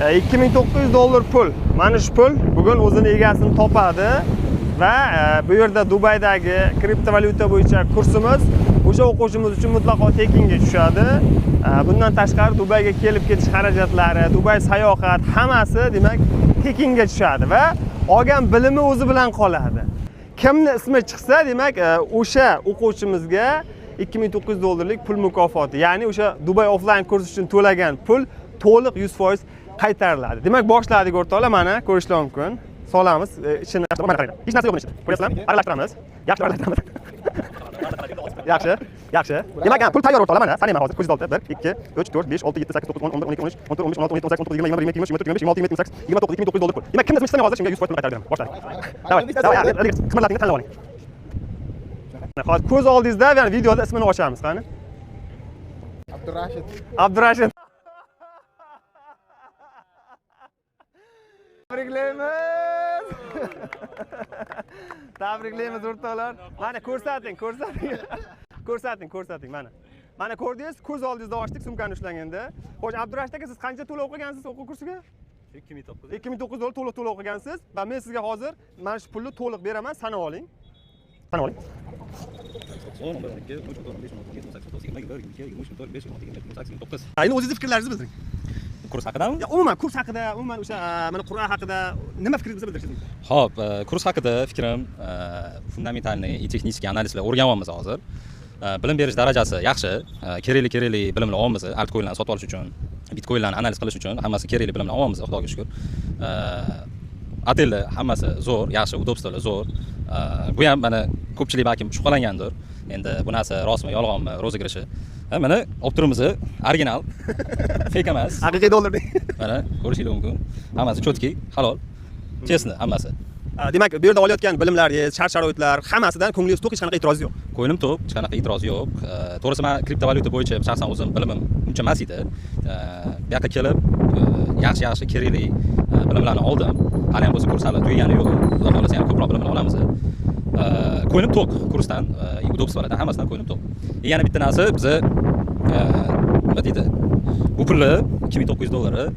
$2900 pul. Mana shu pul bugun o'zini egasini topadi va bu yerda Dubaydagi kriptovalyuta bo'yicha kursimiz o'sha o'quvchimiz uchun mutlaqo tekinga tushadi. Bundan tashqari Dubayga kelib ketish xarajatlari, Dubay sayohat hammasi demak tekinga tushadi va olgan bilimi o'zi bilan qoladi. Kimni ismi chiqsa, demak o'sha o'quvchimizga $2900 pul mukofoti, ya'ni o'sha Dubay offline kurs uchun to'lagan pul to'liq 100% qaytariladi. Demak, boshladik o'rtoqlar, mana ko'rishlar mumkin. Solamiz, ichini mana qarang. Hech narsa yo'q buni ichida. Ko'ryapsizlarmi? Aralashtiramiz. Yaxshi aralashtiramiz. Yaxshi. Demak, pul tayyor o'rtoqlar, mana sanayman hozir. Ko'zingiz oldida 1 2 3 4 5 6 7 8 9 10 11 12 13 14 15 16 17 18 19 20 21 22 23 24 25 26 27 28 $2900 pul. Demak, kimni ismi chiqsa hozir shunga 100% pul qaytarib beraman. Boshladik. Davay, qismatlaringni tanlab oling. Hozir ko'z oldingizda, ya'ni videoda ismini ochamiz, qani? Abdurashid. Tabriklaymiz. Tabriklaymiz o'rtoqlar. Mana ko'rsating. Ko'rsating mana. Mana ko'rdingiz, ko'z oldingizda ochdik, sumkani ushlaganda. Xo'sh, Abdurashid aka, siz qancha to'lov o'qigansiz o'quv kursiga? $2900 to'liq o'qigansiz va men sizga hozir mana shu pulni to'liq beraman, sanab oling. Sanab oling. Endi o'zingizni fikrlaringizni bildiring. Kurs haqidami? Umuman kurs haqida, umuman o'sha mana Qur'on haqida nima fikringizni bildirishingiz mumkin? Xo'p, kurs haqida fikrim fundamentalniy и texnik analizlar o'rganyapmiz hozir. Bilim berish darajasi yaxshi, kerakli bilimlar olyapmiz, altcoinlarni sotib olish uchun, bitcoinlarni analiz qilish uchun hammasi kerakli bilimlar olyapmiz, Xudoga shukr. Atellar hammasi zo'r, yaxshi, udobstolar zo'r. Bu ham mana ko'pchilik balkim shubhalangandir. Endi bu narsa rostmi, yolg'onmi, rozigrishi. Mana olib turibmiz, original, fake emas. Haqiqiy dollardek. Mana ko'rishingiz mumkin. Hammasi chotki, halol. Chestni hammasi. Demak, bu yerda olayotgan bilimlaringiz, shart-sharoitlar hammasidan ko'nglingiz to'q, hech qanaqa e'tiroz yo'q. Ko'nglim to'q, hech qanaqa e'tiroz yo'q. To'g'risi, men kriptovalyuta bo'yicha shaxsan o'zim bilimim uncha emas edi. Bu yoqqa kelib, yaxshi kerakli bilimlarni oldim. Hali ham bo'lsa kurs hali tugagani yo'q. Xudo xolasa yana ko'proq bilimlar olamiz. Ko'nglim to'q kursdan, udobstvolardan hammasidan ko'nglim to'q. Yana bitta narsa, biz nima deydi? Bu pulni $2900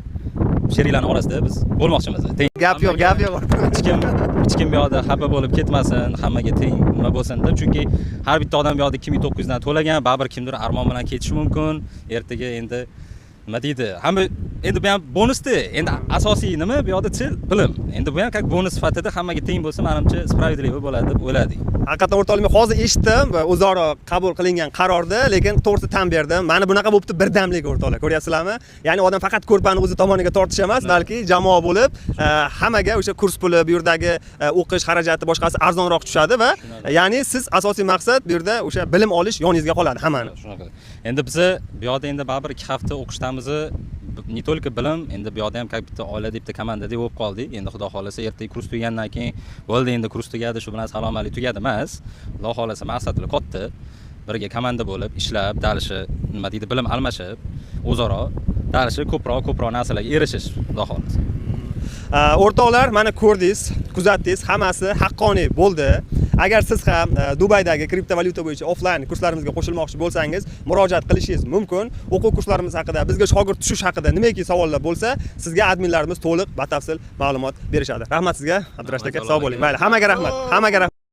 sheriklarning orasida biz bo'lmoqchimiz. Gap yo'q. Hech kim bu yoqda xafa bo'lib ketmasin, hammaga teng nima bo'lsin deb, chunki har bitta odam bu yoqda 2900 dan to'lagan, baribir kimdir armon bilan ketishi mumkin. Ertaga endi nima deydi? Hamma endi bu ham bonusda. Endi asosiy nima bu yoqda bilim. Endi bu ham как bonus sifatida hammaga teng bo'lsa, menimcha справедливо bo'ladi deb o'yladik. Haqiqatan o'rtoqlar, men hozir eshitdim va o'zaro qabul qilingan qarorda, lekin to'g'risi tan berdim. Mana bunaqa bo'libdi birdamlik o'rtoqlar, ko'ryapsizlarmi? Ya'ni odam faqat ko'rpani o'zi tomoniga tortish emas, balki jamoa bo'lib, hammaga o'sha kurs puli, bu yerdagi o'qish xarajati boshqasi arzonroq tushadi va ya'ni siz asosiy maqsad bu yerda o'sha bilim olish yoningizga qoladi hammani. Shunaqa. Endi biz bu yoqda endi baribir 2 hafta o'qishdamiz. Не только bilim, endi bu yoqda ham как bitta oila deb komandadek bo'lib qoldik. Endi xudo xolasa ertaga kurs tugagandan keyin bo'ldi, endi kurs tugadi, shu bilan salom-alik tugadi emas. Xudo xolasa maqsadlar katta. Birga komanda bo'lib ishlab, dalishi, nima deydi, bilim almashib, o'zaro dalishi ko'proq narsalarga erishish, xudo xolasa. O'rtoqlar, mana ko'rdingiz, kuzatdingiz, hammasi haqqoniy bo'ldi. Agar siz ham Dubaydagi kriptovalyuta bo'yicha offline kurslarimizga qo'shilmoqchi bo'lsangiz, murojaat qilishingiz mumkin. O'quv kurslarimiz haqida, bizga shogird tushish haqida nimaki savollar bo'lsa, sizga adminlarimiz to'liq batafsil ma'lumot berishadi. Rahmat sizga, Abdurashid aka, sog' bo'ling. Mayli, hammaga rahmat.